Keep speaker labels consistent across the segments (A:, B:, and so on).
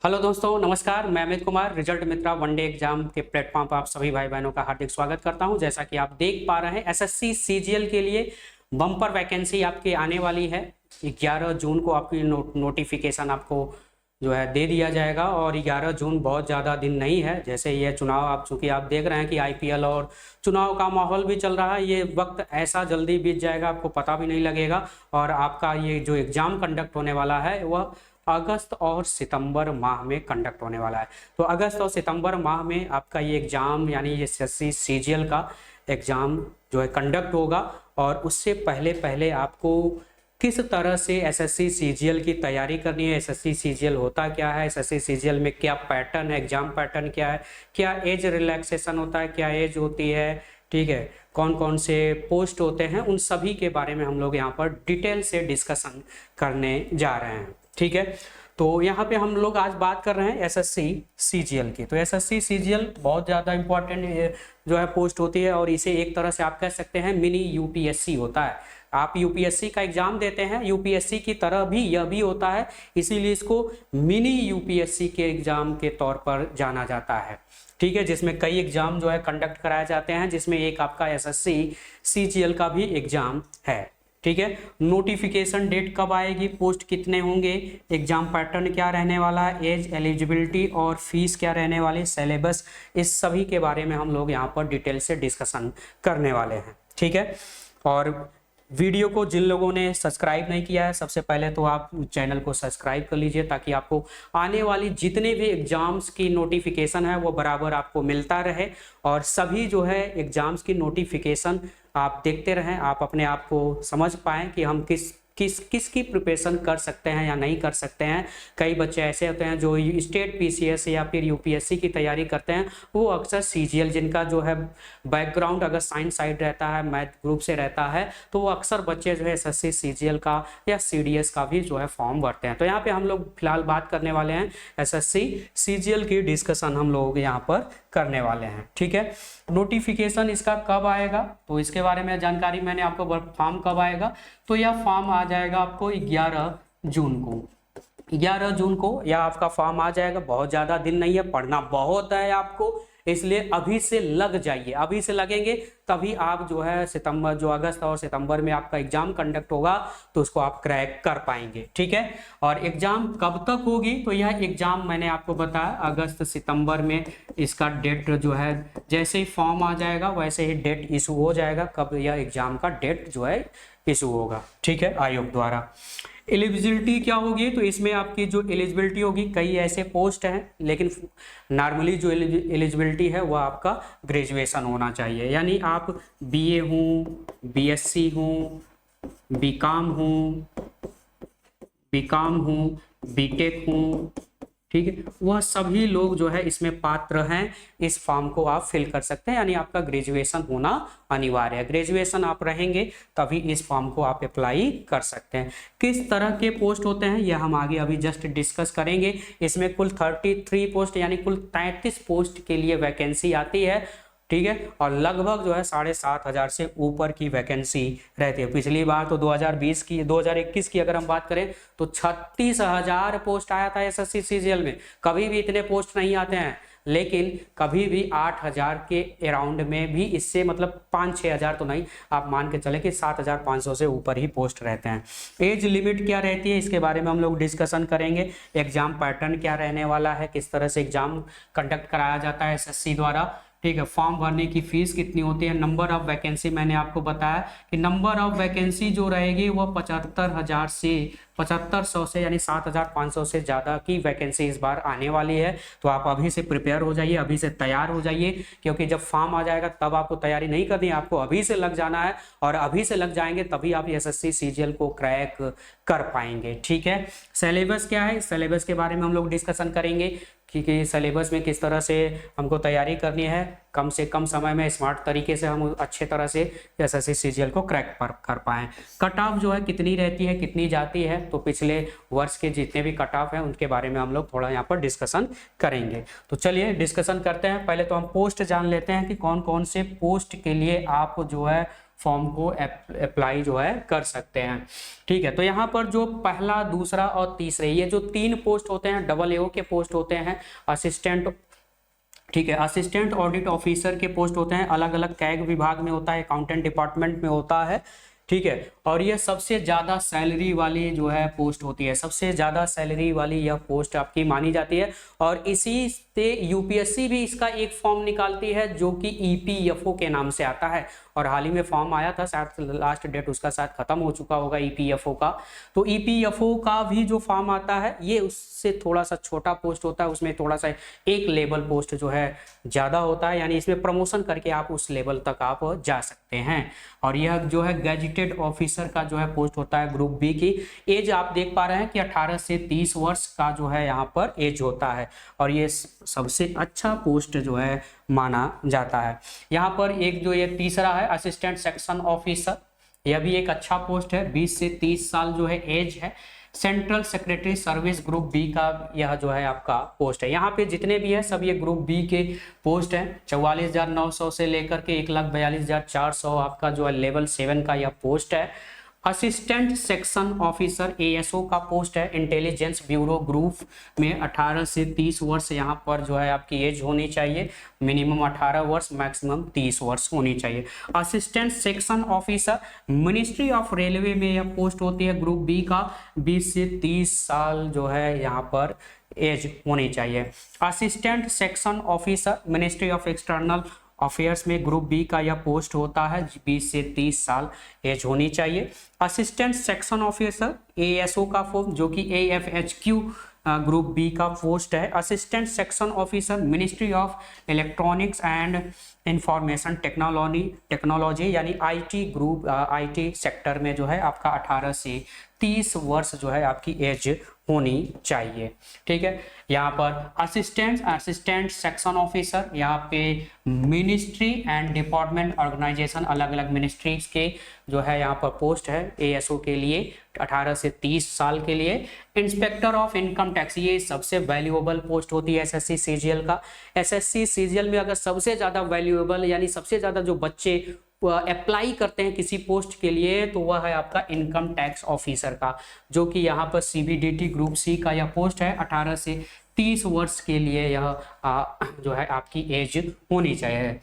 A: Hello दोस्तों, नमस्कार। मैं अमित कुमार, रिजल्ट मित्रा वनडे एग्जाम के प्लेटफॉर्म पर आप सभी भाई बहनों का हार्दिक स्वागत करता हूं। जैसा कि आप देख पा रहे हैं, एसएससी सीजीएल के लिए बम्पर वैकेंसी आपकी आने वाली है। 11 जून को आपकी नोटिफिकेशन आपको जो है दे दिया जाएगा। और 11 जून बहुत ज़्यादा दिन नहीं है। जैसे ये चुनाव आप चूंकि आप देख रहे हैं कि आईपीएल और चुनाव का माहौल भी चल रहा है, ये वक्त ऐसा जल्दी बीत जाएगा, आपको पता भी नहीं लगेगा। और आपका ये जो एग्ज़ाम कंडक्ट होने वाला है वह अगस्त और सितंबर माह में कंडक्ट होने वाला है। तो अगस्त और सितंबर माह में आपका ये एग्ज़ाम यानी ये एसएससी सीजीएल का एग्ज़ाम जो है कंडक्ट होगा। और उससे पहले पहले आपको किस तरह से एसएससी सीजीएल की तैयारी करनी है, एसएससी सीजीएल होता क्या है, एसएससी सीजीएल में क्या पैटर्न है, एग्जाम पैटर्न क्या है, क्या एज रिलैक्सेशन होता है, क्या एज होती है, ठीक है, कौन कौन से पोस्ट होते हैं, उन सभी के बारे में हम लोग यहाँ पर डिटेल से डिस्कशन करने जा रहे हैं। ठीक है, तो यहाँ पे हम लोग आज बात कर रहे हैं एसएससी सीजीएल की। तो एसएससी सीजीएल बहुत ज़्यादा इंपॉर्टेंट जो है पोस्ट होती है, और इसे एक तरह से आप कह सकते हैं मिनी यूपीएससी होता है। आप यूपीएससी का एग्जाम देते हैं, यूपीएससी की तरह भी यह भी होता है, इसीलिए इसको मिनी यूपीएससी के एग्जाम के तौर पर जाना जाता है। ठीक है, जिसमें कई एग्जाम जो है कंडक्ट कराए जाते हैं, जिसमें एक आपका एसएससी सीजीएल का भी एग्जाम है। ठीक है, नोटिफिकेशन डेट कब आएगी, पोस्ट कितने होंगे, एग्जाम पैटर्न क्या रहने वाला है, एज, एलिजिबिलिटी और फीस क्या रहने वाली, सिलेबस, इस सभी के बारे में हम लोग यहाँ पर डिटेल से डिस्कशन करने वाले हैं। ठीक है, और वीडियो को जिन लोगों ने सब्सक्राइब नहीं किया है, सबसे पहले तो आप चैनल को सब्सक्राइब कर लीजिए, ताकि आपको आने वाली जितने भी एग्जाम्स की नोटिफिकेशन है वो बराबर आपको मिलता रहे। और सभी जो है एग्जाम्स की नोटिफिकेशन आप देखते रहें, आप अपने आप को समझ पाएँ कि हम किसकी प्रिपरेशन कर सकते हैं या नहीं कर सकते हैं। कई बच्चे ऐसे होते हैं जो स्टेट पीसीएस या फिर यूपीएससी की तैयारी करते हैं, वो अक्सर सीजीएल जिनका जो है बैकग्राउंड अगर साइंस साइड रहता है, मैथ ग्रुप से रहता है, तो वो अक्सर बच्चे जो है एसएससी सीजीएल का या सीडीएस का भी जो है फॉर्म भरते हैं। तो यहाँ पे हम लोग फिलहाल बात करने वाले हैं एसएससी सीजीएल की डिस्कशन हम लोग यहाँ पर करने वाले हैं। ठीक है, नोटिफिकेशन इसका कब आएगा, तो इसके बारे में जानकारी मैंने आपको, फॉर्म कब आएगा, तो यह फॉर्म आ जाएगा आपको 11 जून को। 11 जून को यह आपका फॉर्म आ जाएगा। बहुत ज़्यादा दिन नहीं है, पढ़ना बहुत है आपको, इसलिए अभी से लग जाइए। अभी से लगेंगे तभी आप जो है सितंबर, जो अगस्त और सितंबर में आपका एग्जाम कंडक्ट होगा, तो उसको आप क्रैक कर पाएंगे। ठीक है, और एग्जाम कब तक होगी, तो यह एग्जाम मैंने आपको बताया अगस्त सितंबर में इसका डेट जो है, जैसे ही फॉर्म आ जाएगा वैसे ही डेट इशू हो जाएगा, कब यह एग्जाम का डेट जो है इशू होगा। ठीक है, आयोग द्वारा। एलिजिबिलिटी क्या होगी, तो इसमें आपकी जो एलिजिबिलिटी होगी, कई ऐसे पोस्ट हैं, लेकिन नॉर्मली जो एलिजिबिलिटी है वह आपका ग्रेजुएशन होना चाहिए। यानी आप बीए हूँ, बीएससी हूँ, बीकॉम हूँ, बीटेक हूँ, ठीक है, वह सभी लोग जो है इसमें पात्र हैं। इस फॉर्म को आप फिल कर सकते हैं, यानी आपका ग्रेजुएशन होना अनिवार्य है। ग्रेजुएशन आप रहेंगे तभी इस फॉर्म को आप अप्लाई कर सकते हैं। किस तरह के पोस्ट होते हैं यह हम आगे अभी जस्ट डिस्कस करेंगे। इसमें कुल 33 पोस्ट यानी कुल 33 पोस्ट के लिए वैकेंसी आती है। ठीक है, और लगभग जो है 7,500 से ऊपर की वैकेंसी रहती है। पिछली बार तो 2021 की अगर हम बात करें तो 36,000 पोस्ट आया था एसएससी सीजीएल में। कभी भी इतने पोस्ट नहीं आते हैं, लेकिन कभी भी 8,000 के अराउंड में भी, इससे मतलब 5-6 हज़ार तो नहीं, आप मान के चले कि 7,500 से ऊपर ही पोस्ट रहते हैं। एज लिमिट क्या रहती है, इसके बारे में हम लोग डिस्कशन करेंगे। एग्जाम पैटर्न क्या रहने वाला है, किस तरह से एग्जाम कंडक्ट कराया जाता है एसएससी द्वारा। ठीक है, फॉर्म भरने की फीस कितनी होती है, नंबर ऑफ वैकेंसी मैंने आपको बताया कि नंबर ऑफ वैकेंसी जो रहेगी वह 75,100 से यानी 7,500 से ज़्यादा की वैकेंसी इस बार आने वाली है। तो आप अभी से प्रिपेयर हो जाइए, अभी से तैयार हो जाइए, क्योंकि जब फॉर्म आ जाएगा तब आपको तैयारी नहीं करनी है, आपको अभी से लग जाना है। और अभी से लग जाएंगे तभी आप एसएससी सीजीएल को क्रैक कर पाएंगे। ठीक है, सिलेबस क्या है, सिलेबस के बारे में हम लोग डिस्कशन करेंगे कि सिलेबस में किस तरह से हमको तैयारी करनी है, कम से कम समय में स्मार्ट तरीके से हम अच्छे तरह से एसएससी सीजीएल को क्रैक कर पाएँ। कट ऑफ जो है कितनी रहती है, कितनी जाती है, तो पिछले वर्ष के जितने भी कट ऑफ हैं उनके बारे में हम लोग थोड़ा यहाँ पर डिस्कशन करेंगे। तो चलिए डिस्कशन करते हैं। पहले तो हम पोस्ट जान लेते हैं कि कौन कौन से पोस्ट के लिए आप जो है फॉर्म को अप्लाई जो है कर सकते हैं। ठीक है, तो यहाँ पर जो पहला, दूसरा और तीसरे ये जो 3 पोस्ट होते हैं AAO के पोस्ट होते हैं, असिस्टेंट, ठीक है, असिस्टेंट ऑडिट ऑफिसर के पोस्ट होते हैं, अलग अलग कैग विभाग में होता है, अकाउंटेंट डिपार्टमेंट में होता है। ठीक है, और ये सबसे ज़्यादा सैलरी वाली जो है पोस्ट होती है, सबसे ज़्यादा सैलरी वाली यह पोस्ट आपकी मानी जाती है। और इसी से यूपीएससी भी इसका एक फॉर्म निकालती है जो कि ईपीएफओ के नाम से आता है, और हाल ही में फॉर्म आया था, शायद लास्ट डेट उसका शायद खत्म हो चुका होगा ईपीएफओ का। तो ईपीएफओ का भी जो फॉर्म आता है ये उससे थोड़ा सा छोटा पोस्ट होता है, उसमें थोड़ा सा एक लेवल पोस्ट जो है ज़्यादा होता है, यानी इसमें प्रमोशन करके आप उस लेवल तक आप जा सकते हैं। और यह जो है गैजेटेड ऑफिसर का जो है पोस्ट होता है ग्रुप बी की। एज आप देख पा रहे हैं कि 18 से 30 वर्ष का जो है यहाँ पर एज होता है, और ये सबसे अच्छा पोस्ट जो है माना जाता है। यहाँ पर एक जो ये तीसरा है असिस्टेंट सेक्शन ऑफिसर, यह भी एक अच्छा पोस्ट है, 20 से 30 साल जो है एज है। Central secretary service group B का यह जो है आपका पोस्ट है। यहाँ पे जितने भी है सब ये ग्रुप बी के पोस्ट हैं। 44,900 से लेकर के 1,42,400 आपका जो है लेवल 7 का यह पोस्ट है। असिस्टेंट सेक्शन ऑफिसर एएसओ का पोस्ट है इंटेलिजेंस ब्यूरो ग्रुप में। 18 से 30 वर्ष यहाँ पर जो है आपकी एज होनी चाहिए, मिनिमम 18 वर्ष, मैक्सिमम 30 वर्ष होनी चाहिए। Assistant section officer ministry of railway में यह पोस्ट होती है ग्रुप बी का। 20 से 30 साल जो है यहाँ पर एज होनी चाहिए। Assistant section officer ministry of external affairs में ग्रुप बी का यह पोस्ट होता है, 20 से 30 साल एज होनी चाहिए। असिस्टेंट सेक्शन ऑफिसर एएसओ का फॉर्म जो कि AFHQ ग्रुप बी का पोस्ट है। Assistant section officer ministry of electronics and information technology यानी IT ग्रुप, IT सेक्टर में जो है आपका 18 से 30 वर्ष जो है आपकी एज होनी चाहिए। ठीक है, यहाँ पर असिस्टेंट सेक्शन ऑफिसर, यहाँ पे मिनिस्ट्री एंड डिपार्टमेंट ऑर्गेनाइजेशन, अलग अलग मिनिस्ट्रीज के जो है यहाँ पर पोस्ट है एएसओ के लिए 18 से 30 साल के लिए। इंस्पेक्टर ऑफ इनकम टैक्स, ये सबसे वैल्यूएबल पोस्ट होती है SSC CGL का। SSC CGL में अगर सबसे ज़्यादा वैल्यूएबल यानी सबसे ज़्यादा जो बच्चे अप्लाई करते हैं किसी पोस्ट के लिए तो वह है आपका इनकम टैक्स ऑफिसर का, जो कि यहाँ पर CBDT ग्रुप सी का यह पोस्ट है। 18 से 30 वर्ष के लिए यह जो है आपकी एज होनी चाहिए।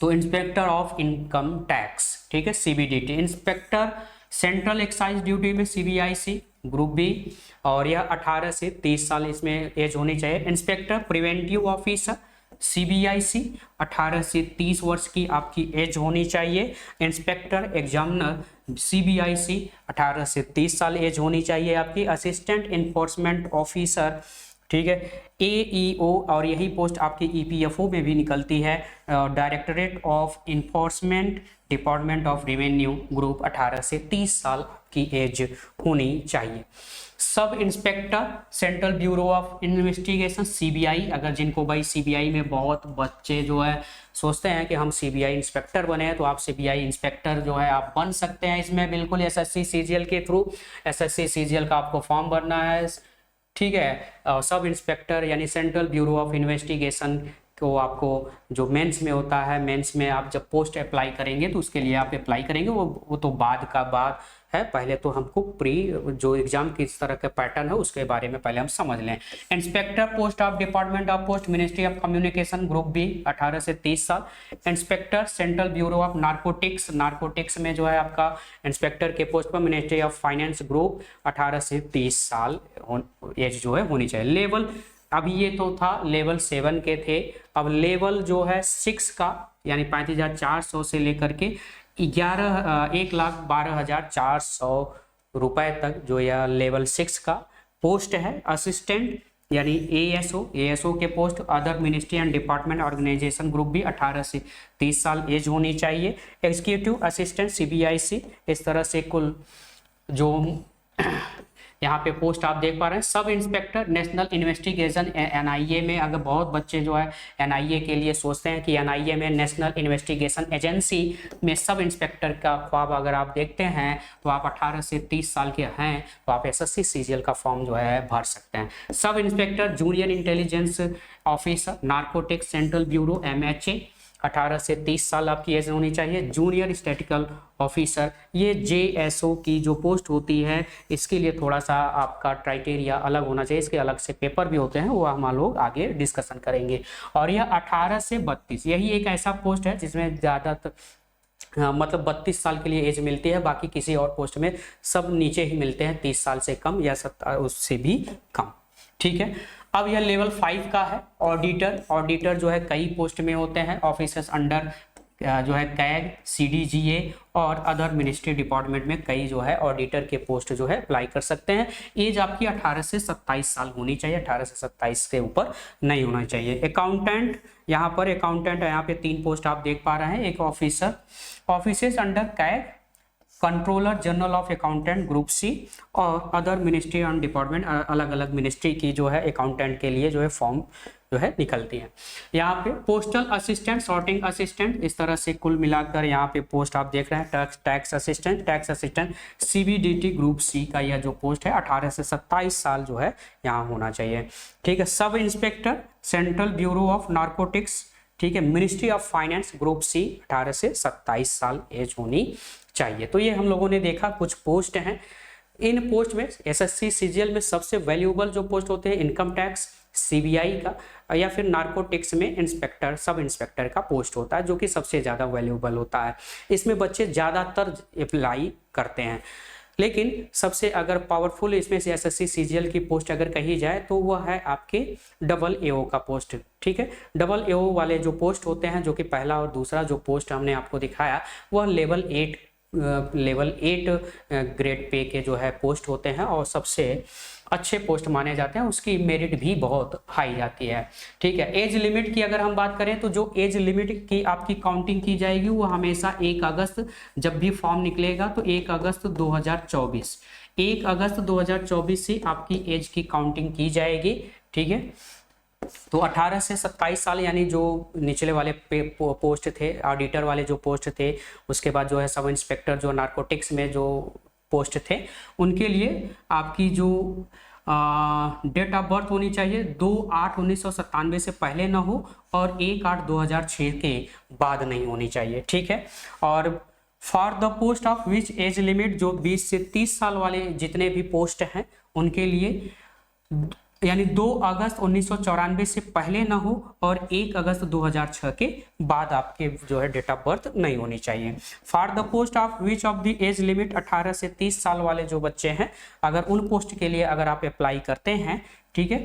A: तो इंस्पेक्टर ऑफ इनकम टैक्स, ठीक है, CBDT। Inspector central excise duty में CBIC ग्रुप बी, और यह 18 से 30 साल इसमें एज होनी चाहिए। इंस्पेक्टर प्रिवेंटिव ऑफिसर CBIC 18 से 30 वर्ष की आपकी एज होनी चाहिए। इंस्पेक्टर एग्जामिनर CBIC 18 से 30 साल एज होनी चाहिए आपकी। असिस्टेंट इन्फोर्समेंट ऑफिसर, ठीक है, AEO, और यही पोस्ट आपकी EPFO में भी निकलती है। Directorate of enforcement department of revenue group 18 से 30 साल की एज होनी चाहिए। Sub inspector central bureau of investigation CBI, अगर जिनको भाई CBI में बहुत बच्चे जो है सोचते हैं कि हम CBI इंस्पेक्टर बने हैं तो आप CBI इंस्पेक्टर जो है आप बन सकते हैं इसमें बिल्कुल SSC CGL के थ्रू। SSC CGL का आपको फॉर्म भरना है, ठीक है। सब इंस्पेक्टर यानी सेंट्रल ब्यूरो ऑफ इन्वेस्टिगेशन को आपको जो मेंस में होता है, मेंस में आप जब पोस्ट अप्लाई करेंगे तो उसके लिए आप अप्लाई करेंगे, वो तो बाद का बात है। पहले तो हमको प्री जो एग्जाम किस तरह का पैटर्न है उसके बारे में पहले हम समझ लें। Inspector post of department of post ministry of communication group B 18 से 30 साल। Inspector central bureau of narcotics में जो है आपका इंस्पेक्टर के पोस्ट पर मिनिस्ट्री ऑफ फाइनेंस ग्रुप 18 से 30 साल एज जो है होनी चाहिए। लेवल, अभी ये तो था लेवल 7 के थे, अब लेवल जो है 6 का यानी 35,400 से लेकर के 1,12,400 रुपए तक जो यह लेवल 6 का पोस्ट है। असिस्टेंट यानी ASO के post other ministry and department organisation group भी 18 से 30 साल एज होनी चाहिए। एग्जीक्यूटिव असिस्टेंट CBIC, इस तरह से कुल जो यहाँ पे पोस्ट आप देख पा रहे हैं। Sub inspector national investigation NIA में, अगर बहुत बच्चे जो है NIA के लिए सोचते हैं कि NIA में नेशनल इन्वेस्टिगेशन एजेंसी में सब इंस्पेक्टर का ख्वाब अगर आप देखते हैं तो आप 18 से 30 साल के हैं तो आप SSC CGL का फॉर्म जो है भर सकते हैं। Sub inspector junior intelligence officer narcotics central bureau MHA 18 से 30 साल आपकी एज होनी चाहिए। जूनियर स्टैटिकल ऑफिसर, ये JSO की जो पोस्ट होती है इसके लिए थोड़ा सा आपका क्राइटेरिया अलग होना चाहिए, इसके अलग से पेपर भी होते हैं, वो हम लोग आगे डिस्कशन करेंगे। और यह 18 से 32 यही एक ऐसा पोस्ट है जिसमें ज़्यादातर मतलब 32 साल के लिए एज मिलती है, बाकी किसी और पोस्ट में सब नीचे ही मिलते हैं, 30 साल से कम या उससे भी कम। ठीक है, अब यह लेवल 5 का है। ऑडिटर, ऑडिटर जो है कई पोस्ट में होते हैं, ऑफिसर्स अंडर जो है कैग, CDGA और अदर मिनिस्ट्री डिपार्टमेंट में कई जो है ऑडिटर के पोस्ट जो है अप्लाई कर सकते हैं। एज आपकी 18 से 27 साल होनी चाहिए, 18 से 27 के ऊपर नहीं होना चाहिए। अकाउंटेंट, यहाँ पर अकाउंटेंट यहाँ पे 3 पोस्ट आप देख पा रहे हैं। एक officer, officers under CAG, controller general of accountant group C और अदर मिनिस्ट्री एंड डिपार्टमेंट, अलग अलग मिनिस्ट्री की जो है अकाउंटेंट के लिए जो है फॉर्म जो है निकलती है। यहाँ पे पोस्टल असिस्टेंट, सॉर्टिंग असिस्टेंट, इस तरह से कुल मिलाकर यहाँ पे पोस्ट आप देख रहे हैं। Tax assistant CBDT group C का यह जो पोस्ट है 18 से 27 साल जो है यहाँ होना चाहिए। ठीक है, sub inspector central bureau of narcotics, ठीक है, ministry of finance group C 18 से 27 साल एज होनी चाहिए। तो ये हम लोगों ने देखा कुछ पोस्ट हैं। इन पोस्ट में SSC CGL में सबसे वैल्यूएबल जो पोस्ट होते हैं इनकम टैक्स, CBI का या फिर नार्कोटिक्स में इंस्पेक्टर, सब इंस्पेक्टर का पोस्ट होता है जो कि सबसे ज़्यादा वैल्यूएबल होता है। इसमें बच्चे ज़्यादातर अप्लाई करते हैं, लेकिन सबसे अगर पावरफुल इसमें से SSC CGL की पोस्ट अगर कही जाए तो वह है आपके AAO का पोस्ट। ठीक है, AAO वाले जो पोस्ट होते हैं, जो कि पहला और दूसरा जो पोस्ट हमने आपको दिखाया वह लेवल 8 ग्रेड पे के जो है पोस्ट होते हैं और सबसे अच्छे पोस्ट माने जाते हैं, उसकी मेरिट भी बहुत हाई जाती है। ठीक है, एज लिमिट की अगर हम बात करें तो जो एज लिमिट की आपकी काउंटिंग की जाएगी वो हमेशा 1 अगस्त, जब भी फॉर्म निकलेगा तो 1 अगस्त 2024 से आपकी एज की काउंटिंग की जाएगी। ठीक है, तो 18 से 27 साल यानी जो निचले वाले पोस्ट थे, ऑडिटर वाले जो पोस्ट थे, उसके बाद जो है सब इंस्पेक्टर जो नार्कोटिक्स में जो पोस्ट थे, उनके लिए आपकी जो डेट ऑफ बर्थ होनी चाहिए 2/8/1997 से पहले ना हो और 1/8/2006 के बाद नहीं होनी चाहिए। ठीक है, और for the post of which age limit, जो 20 से 30 साल वाले जितने भी पोस्ट हैं उनके लिए यानी 2 अगस्त 1994 से पहले ना हो और 1 अगस्त 2006 के बाद आपके जो है डेट ऑफ बर्थ नहीं होनी चाहिए। For the post of which of the age limit, 18 से 30 साल वाले जो बच्चे हैं, अगर उन पोस्ट के लिए अगर आप अप्लाई करते हैं, ठीक है,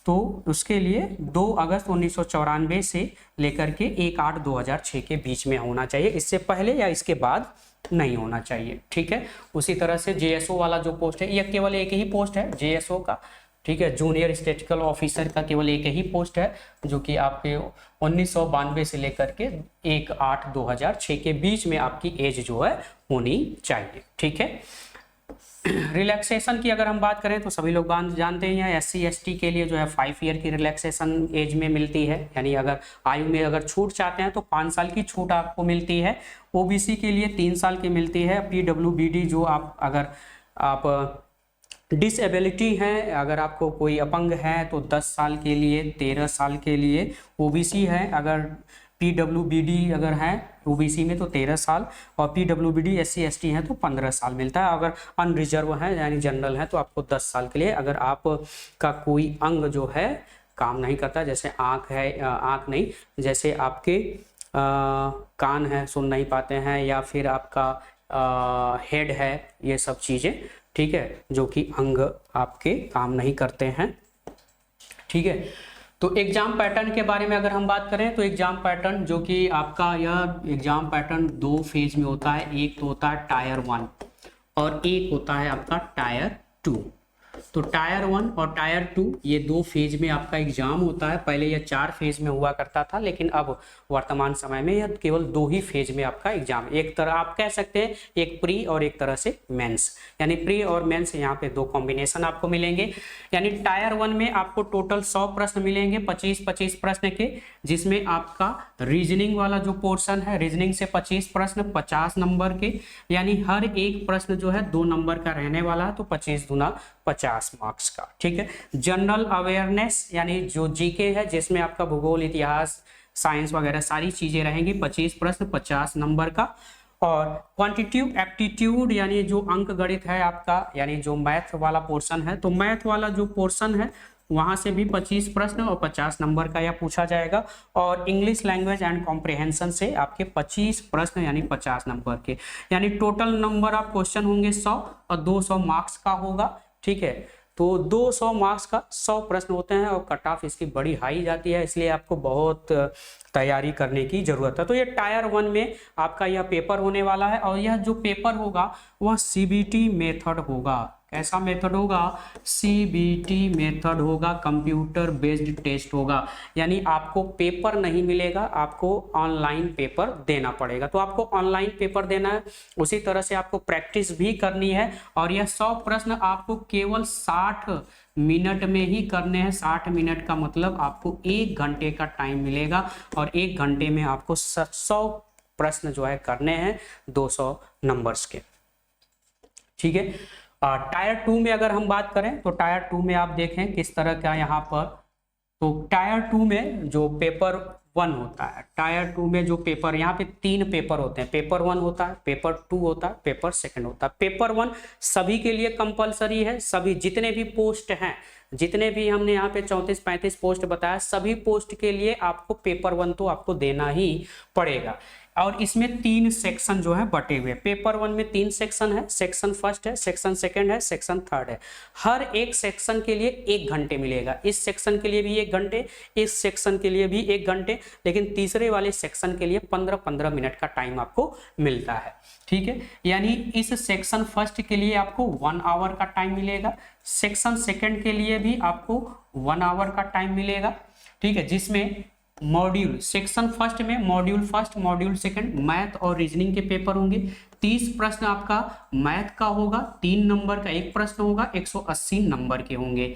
A: तो उसके लिए 2 अगस्त 1994 से लेकर के 1/8/2006 के बीच में होना चाहिए, इससे पहले या इसके बाद नहीं होना चाहिए। ठीक है, उसी तरह से JSO वाला जो पोस्ट है, यह केवल एक ही पोस्ट है JSO का। ठीक है, जूनियर स्टैटिस्टिकल ऑफिसर का केवल एक ही पोस्ट है जो कि आपके 1992 से लेकर के 1/8/2006 के बीच में आपकी एज जो है होनी चाहिए। ठीक है, रिलैक्सेशन की अगर हम बात करें तो सभी लोग जानते हैं SC ST के लिए जो है 5 ईयर की रिलैक्सेशन एज में मिलती है, यानी अगर आयु में अगर छूट चाहते हैं तो 5 साल की छूट आपको मिलती है। OBC के लिए 3 साल की मिलती है। PWBD जो आप डिसेबिलिटी है, अगर आपको कोई अपंग है तो 10 साल के लिए, 13 साल के लिए। OBC है, अगर PWBD अगर है OBC में तो 13 साल और PWBD SC ST है तो 15 साल मिलता है। अगर अनरिजर्व है यानी जनरल है तो आपको 10 साल के लिए। अगर आपका कोई अंग जो है काम नहीं करता, जैसे आँख है, आँख नहीं, जैसे आपके कान है, सुन नहीं पाते हैं, या फिर आपका हेड है, ये सब चीज़ें, ठीक है, जो कि अंग आपके काम नहीं करते हैं। ठीक है, तो एग्जाम पैटर्न के बारे में अगर हम बात करें तो एग्जाम पैटर्न जो कि आपका यह एग्जाम पैटर्न 2 फेज में होता है। एक तो होता है टायर 1 और एक होता है आपका टायर 2। तो टायर 1 और टायर 2 ये 2 फेज में आपका एग्जाम होता है। पहले यह 4 फेज में हुआ करता था, लेकिन अब वर्तमान समय में यह केवल 2 ही फेज में आपका एग्जाम। एक तरह आप कह सकते हैं एक प्री और एक तरह से मेंस, यानी प्री और मेंस यहाँ पे 2 कॉम्बिनेशन आपको मिलेंगे। यानी टायर 1 में आपको टोटल 100 प्रश्न मिलेंगे, 25-25 प्रश्न के, जिसमें आपका रीजनिंग वाला जो पोर्शन है, रीजनिंग से 25 प्रश्न 50 नंबर के, यानी हर एक प्रश्न जो है 2 नंबर का रहने वाला है, तो 25 दूना 50 मार्क्स का। ठीक है, जनरल अवेयरनेस यानी जो जीके है, जिसमें आपका भूगोल, इतिहास, साइंस वगैरह सारी चीजें रहेंगी। 25 प्रश्न 50 नंबर का। और क्वांटिटेटिव एप्टीट्यूड यानी जो अंक गणित है आपका, यानी जो मैथ वाला पोर्शन है, तो मैथ वाला जो पोर्शन है वहां से भी 25 प्रश्न और 50 नंबर का यह पूछा जाएगा। और इंग्लिश लैंग्वेज एंड कॉम्प्रिहेंशन से आपके 25 प्रश्न यानी 50 नंबर के, यानी टोटल नंबर ऑफ क्वेश्चन होंगे 100 और 200 मार्क्स का होगा। ठीक है, तो 200 मार्क्स का 100 प्रश्न होते हैं और कट ऑफ इसकी बड़ी हाई जाती है, इसलिए आपको बहुत तैयारी करने की जरूरत है। तो ये टायर 1 में आपका यह पेपर होने वाला है और यह जो पेपर होगा वह सीबीटी मेथड होगा। कैसा मेथड होगा? सीबीटी मेथड होगा, कंप्यूटर बेस्ड टेस्ट होगा। यानी आपको पेपर नहीं मिलेगा, आपको ऑनलाइन पेपर देना पड़ेगा। तो आपको ऑनलाइन पेपर देना है, उसी तरह से आपको प्रैक्टिस भी करनी है। और यह 100 प्रश्न आपको केवल 60 मिनट में ही करने हैं। 60 मिनट का मतलब आपको 1 घंटे का टाइम मिलेगा और 1 घंटे में आपको 100 प्रश्न जो है करने हैं 200 नंबर्स के। ठीक है, टायर 2 में अगर हम बात करें तो टायर 2 में आप देखें किस तरह का यहाँ पर, तो टायर 2 में जो पेपर 1 होता है, टायर 2 में जो पेपर, यहाँ पे 3 पेपर होते हैं। पेपर 1 होता है, पेपर 2 होता है, पेपर 2 होता है। पेपर 1 सभी के लिए कंपलसरी है, सभी जितने भी पोस्ट हैं, जितने भी हमने यहाँ पे 34-35 पोस्ट बताया, सभी पोस्ट के लिए आपको पेपर 1 तो आपको देना ही पड़ेगा। और इसमें 3 सेक्शन जो है बटे हुए। पेपर 1 में 3 सेक्शन है, सेक्शन फर्स्ट है, सेक्शन सेकंड है, सेक्शन थर्ड है। हर एक सेक्शन के लिए 1 घंटे मिलेगा। इस सेक्शन के लिए भी 1 घंटे, इस सेक्शन के लिए भी 1 घंटे, लेकिन तीसरे वाले सेक्शन के लिए 15-15 मिनट का टाइम आपको मिलता है। ठीक है, यानी इस सेक्शन फर्स्ट के लिए आपको 1 आवर का टाइम मिलेगा, सेक्शन सेकंड के लिए भी आपको 1 आवर का टाइम मिलेगा। ठीक है, जिसमें मॉड्यूल सेक्शन फर्स्ट में module first, module second math और रीजनिंग के पेपर होंगे। 30 प्रश्न आपका मैथ का होगा, 3 नंबर का 1 प्रश्न होगा, 180 नंबर के होंगे।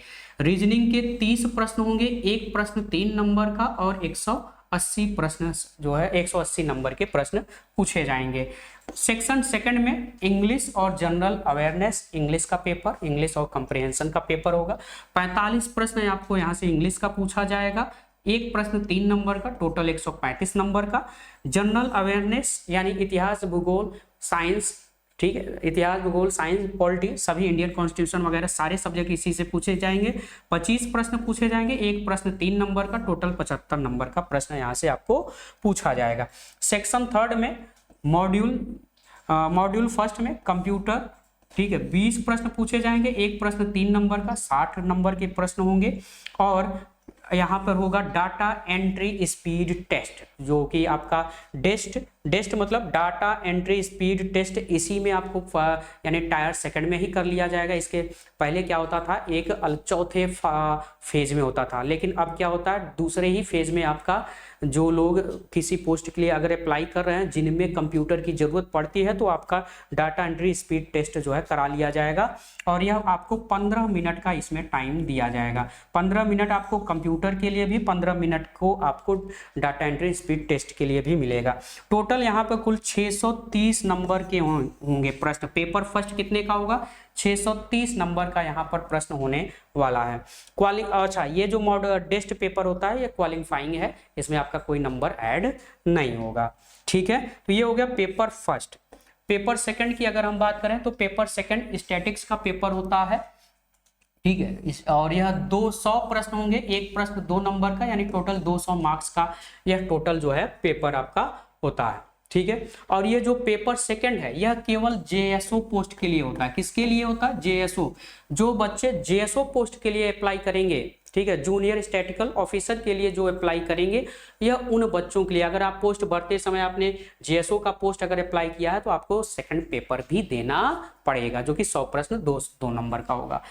A: रीजनिंग के 30 प्रश्न होंगे, 1 प्रश्न 3 नंबर का और 180 प्रश्न जो है 180 नंबर के प्रश्न पूछे जाएंगे। सेक्शन सेकंड में इंग्लिश और जनरल अवेयरनेस, इंग्लिश का पेपर, इंग्लिश और कॉम्प्रिहेंशन का पेपर होगा। 45 प्रश्न आपको यहाँ से इंग्लिश का पूछा जाएगा, 1 प्रश्न 3 नंबर का, टोटल 135 नंबर का। जनरल अवेयरनेस यानी इतिहास, भूगोल, साइंस, ठीक है, इतिहास, भूगोल, साइंस, पॉलिटी, सभी इंडियन कॉन्स्टिट्यूशन वगैरह सारे सब्जेक्ट इसी से पूछे जाएंगे। 25 प्रश्न पूछे जाएंगे, 1 प्रश्न 3 नंबर का, टोटल 75 नंबर का प्रश्न यहाँ से आपको पूछा जाएगा। सेक्शन थर्ड में मॉड्यूल फर्स्ट में कंप्यूटर, ठीक है, 20 प्रश्न पूछे जाएंगे, 1 प्रश्न 3 नंबर का, 60 नंबर के प्रश्न होंगे। और यहाँ पर होगा डाटा एंट्री स्पीड टेस्ट, जो कि आपका डेस्ट मतलब डाटा एंट्री स्पीड टेस्ट, इसी में आपको यानी टायर सेकंड में ही कर लिया जाएगा। इसके पहले क्या होता था, एक चौथे फेज में होता था, लेकिन अब क्या होता है, दूसरे ही फेज में आपका जो लोग किसी पोस्ट के लिए अगर अप्लाई कर रहे हैं जिनमें कंप्यूटर की जरूरत पड़ती है, तो आपका डाटा एंट्री स्पीड टेस्ट जो है करा लिया जाएगा। और यह आपको 15 मिनट का इसमें टाइम दिया जाएगा। 15 मिनट आपको कंप्यूटर के लिए भी, 15 मिनट को आपको डाटा एंट्री स्पीड टेस्ट के लिए भी मिलेगा। टोटल यहाँ पर कुल 630 नंबर के होंगे प्रश्न। पेपर फर्स्ट कितने का होगा? 630 नंबर का यहाँ पर प्रश्न होने वाला है। अच्छा, ये जो टेस्ट पेपर होता है ये क्वालिफाइंग है, इसमें आपका कोई नंबर ऐड नहीं होगा। ठीक है, तो ये हो गया पेपर फर्स्ट। पेपर सेकंड की अगर हम बात करें तो पेपर सेकंड स्टैटिक्स का पेपर होता है। ठीक है, और यह 200 प्रश्न होंगे, 1 प्रश्न 2 नंबर का, यानी टोटल 200 मार्क्स का यह टोटल जो है पेपर आपका होता है। ठीक है, और ये जो पेपर सेकंड है यह केवल जेएसओ पोस्ट के लिए होता है। किसके लिए होता है? जेएसओ। जो बच्चे जेएसओ पोस्ट के लिए अप्लाई करेंगे, ठीक है, जूनियर स्टैटिकल ऑफिसर के लिए जो अप्लाई करेंगे, यह उन बच्चों के लिए, अगर आप पोस्ट भरते समय आपने जेएसओ का पोस्ट अगर अप्लाई किया है तो आपको सेकंड पेपर भी देना पड़ेगा, जो कि 100 प्रश्न 2 नंबर का होगा।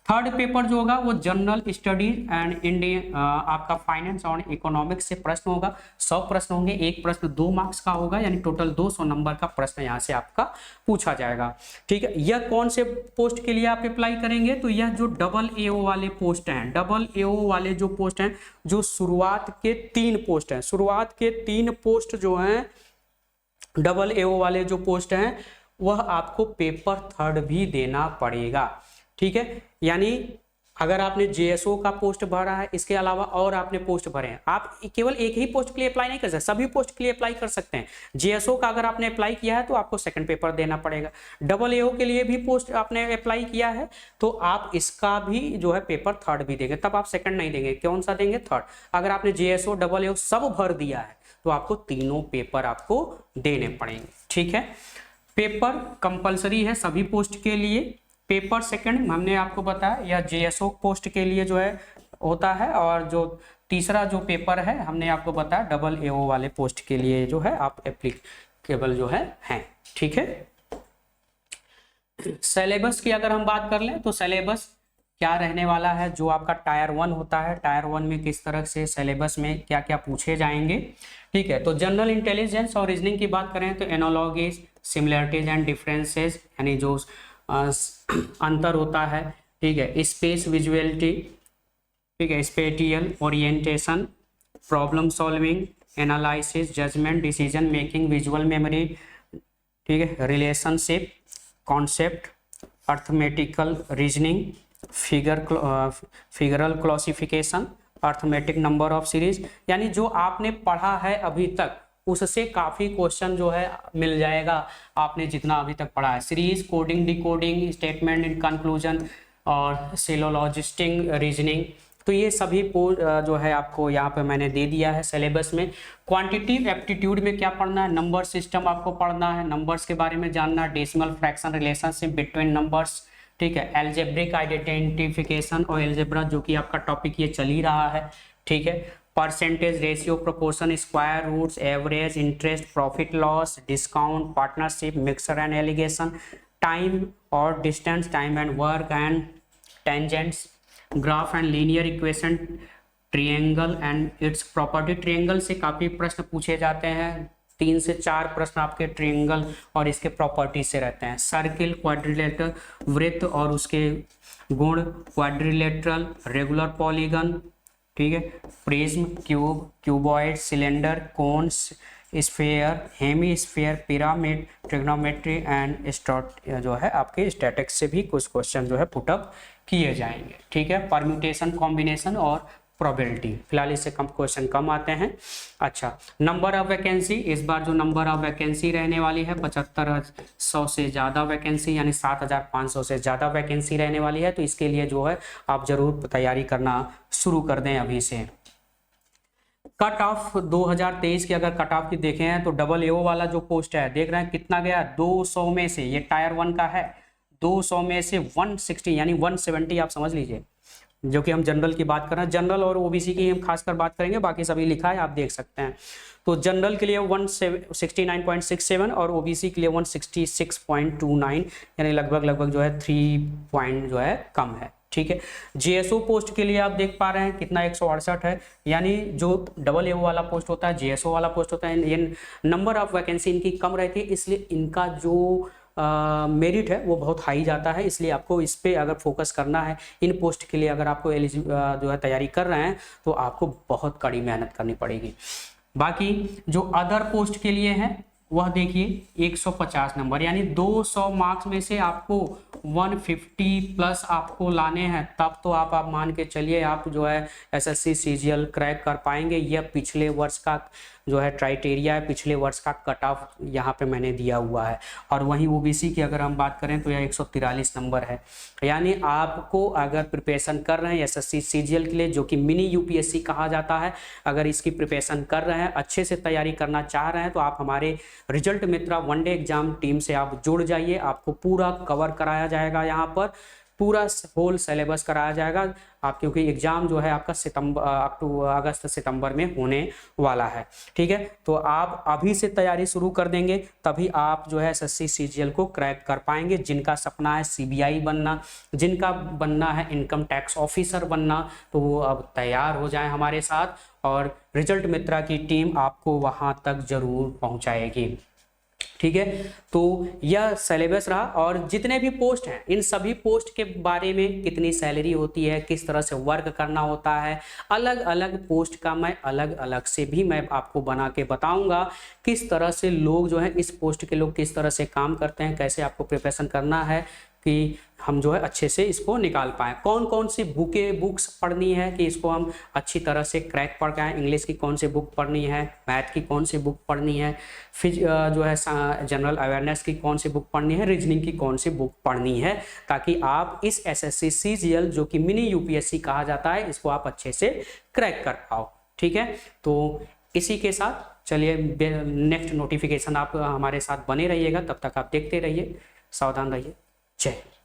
A: थर्ड पेपर जो होगा वो जनरल स्टडीज एंड इंडियन आपका फाइनेंस और इकोनॉमिक्स से प्रश्न होगा। 100 प्रश्न होंगे, 1 प्रश्न 2 मार्क्स का होगा, यानी टोटल 200 नंबर का प्रश्न यहाँ से आपका पूछा जाएगा। ठीक है, यह कौन से पोस्ट के लिए आप अप्लाई करेंगे? तो यह जो डबल एओ वाले पोस्ट हैं, डबल एओ वाले जो पोस्ट हैं, जो शुरुआत के 3 पोस्ट हैं, शुरुआत के 3 पोस्ट जो हैं डबल एओ वाले जो पोस्ट हैं, वह आपको पेपर थर्ड भी देना पड़ेगा। ठीक है, यानी अगर आपने जेएसओ का पोस्ट भरा है, इसके अलावा और आपने पोस्ट भरे हैं, आप केवल एक ही पोस्ट के लिए अप्लाई नहीं कर सकते, सभी पोस्ट के लिए अप्लाई कर सकते हैं। जेएसओ का अगर आपने अप्लाई किया है तो आपको सेकंड पेपर देना पड़ेगा। डबल एओ के लिए भी पोस्ट आपने अप्लाई किया है तो आप इसका भी जो है पेपर थर्ड भी देंगे, तब आप सेकंड नहीं देंगे, कौन सा देंगे? थर्ड। अगर आपने जेएसओ डबल एओ सब भर दिया है तो आपको तीनों पेपर आपको देने पड़ेंगे, ठीक है। पेपर कंपलसरी है सभी पोस्ट के लिए। पेपर सेकंड हमने आपको बताया या जेएसओ पोस्ट के लिए जो है होता है, और जो तीसरा जो पेपर है हमने आपको बताया डबल एओ वाले पोस्ट के लिए जो है आप एप्लीकेबल जो है हैं, ठीक है। सिलेबस की अगर हम बात कर लें तो सिलेबस क्या रहने वाला है, जो आपका टायर 1 होता है, टायर 1 में किस तरह से सिलेबस में क्या क्या पूछे जाएंगे, ठीक है। तो जनरल इंटेलिजेंस और रीजनिंग की बात करें तो एनालॉजीज, सिमिलरिटीज एंड डिफरेंसेस, यानी जो अंतर होता है, ठीक है। स्पेस विजुअलिटी, ठीक है, spatial orientation, problem solving, analysis, judgement, decision making, visual memory, ठीक है, relationship, concept, arithmetical reasoning, figural classification, arithmetic number of series, यानी जो आपने पढ़ा है अभी तक उससे काफ़ी क्वेश्चन जो है मिल जाएगा, आपने जितना अभी तक पढ़ा है। Series, coding, decoding, statement in conclusion और सिलोलॉजिस्टिक रीजनिंग, तो ये सभी जो है आपको यहाँ पे मैंने दे दिया है सिलेबस में। क्वांटिटिव एप्टीट्यूड में क्या पढ़ना है? नंबर सिस्टम आपको पढ़ना है, नंबर्स के बारे में जानना, decimal fraction, relationship between numbers, ठीक है, एल्जेब्रिक आइडेंटिफिकेशन और एल्जेब्रा जो कि आपका टॉपिक ये चल ही रहा है, ठीक है। Percentage, ratio, proportion, square roots, average, interest, profit loss, discount, partnership, mixture and alligation, time और distance, time and work and tangents, graph and linear equation, triangle and its property. Triangle से काफ़ी प्रश्न पूछे जाते हैं, 3 से 4 प्रश्न आपके ट्रिएंगल और इसके प्रॉपर्टी से रहते हैं। सर्किल, क्वाड्रिलेटरल, वृत्त और उसके गुण, क्वाड्रिलेटरल, रेगुलर पॉलीगन, ठीक है, prism, cube, cuboid, cylinder, cones, sphere, hemisphere, pyramid, trigonometry and जो है आपके स्टैटिक्स से भी कुछ क्वेश्चन जो है पुटअप किए जाएंगे, ठीक है। परम्यूटेशन, कॉम्बिनेशन और प्रोबेबिलिटी, फिलहाल इससे कम क्वेश्चन कम आते हैं। अच्छा, नंबर ऑफ वैकेंसी, इस बार जो नंबर ऑफ वैकेंसी रहने वाली है 7500 से ज़्यादा वैकेंसी, यानी 7500 से ज़्यादा वैकेंसी रहने वाली है, तो इसके लिए जो है आप जरूर तैयारी करना शुरू कर दें अभी से। कट ऑफ 2023 की अगर कट ऑफ की देखें तो डबल एओ वाला जो पोस्ट है देख रहे हैं कितना गया, 200 में से, ये टायर 1 का है, 200 में से 160 यानी 170 आप समझ लीजिए, जो कि हम जनरल की बात कर रहे हैं। जनरल और ओबीसी की हम खासकर बात करेंगे, बाकी सभी लिखा है आप देख सकते हैं। तो जनरल के लिए 169.67 और ओबीसी के लिए 166.29, यानी लगभग जो है 3 पॉइंट जो है कम है, ठीक है। जेएसओ पोस्ट के लिए आप देख पा रहे हैं कितना 168 है, यानी जो डबल एओ वाला पोस्ट होता है, जेएसओ वाला पोस्ट होता है, ये नंबर ऑफ वैकेंसी इनकी कम रहती है, इसलिए इनका जो मेरिट है वो बहुत हाई जाता है, इसलिए आपको इस पे अगर फोकस करना है, इन पोस्ट के लिए अगर आपको जो है तैयारी कर रहे हैं तो आपको बहुत कड़ी मेहनत करनी पड़ेगी। बाकी जो अदर पोस्ट के लिए है वह देखिए 150 नंबर, यानी 200 मार्क्स में से आपको 150 प्लस आपको लाने हैं, तब तो आप मान के चलिए आप जो है एसएससी सीजीएल क्रैक कर पाएंगे। यह पिछले वर्ष का जो है क्राइटेरिया है, पिछले वर्ष का कट ऑफ यहाँ पे मैंने दिया हुआ है। और वहीं ओबीसी की अगर हम बात करें तो यह 143 नंबर है, यानी आपको अगर प्रिपरेशन कर रहे हैं एसएससी सीजीएल के लिए, जो कि मिनी यूपीएससी कहा जाता है, अगर इसकी प्रिपरेशन कर रहे हैं, अच्छे से तैयारी करना चाह रहे हैं, तो आप हमारे रिजल्ट मित्रा वनडे एग्जाम टीम से आप जुड़ जाइए। आपको पूरा कवर कराया जाएगा, यहाँ पर पूरा होल सिलेबस कराया जाएगा आप, क्योंकि एग्जाम जो है आपका अगस्त सितंबर में होने वाला है, ठीक है। तो आप अभी से तैयारी शुरू कर देंगे तभी आप जो है एसएससी सीजीएल को क्रैक कर पाएंगे। जिनका सपना है सीबीआई बनना, जिनका बनना है इनकम टैक्स ऑफिसर बनना, तो वो अब तैयार हो जाए हमारे साथ, और रिजल्ट मित्रा की टीम आपको वहां तक जरूर पहुंचाएगी, ठीक है। तो यह सिलेबस रहा, और जितने भी पोस्ट हैं इन सभी पोस्ट के बारे में कितनी सैलरी होती है, किस तरह से वर्क करना होता है, अलग अलग पोस्ट का मैं अलग अलग से भी मैं आपको बना के बताऊंगा। किस तरह से लोग जो है इस पोस्ट के लोग किस तरह से काम करते हैं, कैसे आपको प्रिपरेशन करना है, कि हम जो है अच्छे से इसको निकाल पाएँ। कौन कौन सी बुक्स पढ़नी है कि इसको हम अच्छी तरह से क्रैक पढ़ पाएँ। इंग्लिश की कौन सी बुक पढ़नी है, मैथ की कौन सी बुक पढ़नी है, फिर जो है जनरल अवेयरनेस की कौन सी बुक पढ़नी है, रीजनिंग की कौन सी बुक पढ़नी है, ताकि आप इस एसएससी सीजीएल जो कि मिनी यूपीएससी कहा जाता है इसको आप अच्छे से क्रैक कर पाओ। ठीक है, तो इसी के साथ चलिए नेक्स्ट नोटिफिकेशन आप हमारे साथ बने रहिएगा, तब तक आप देखते रहिए, सावधान रहिए। जय हिंद।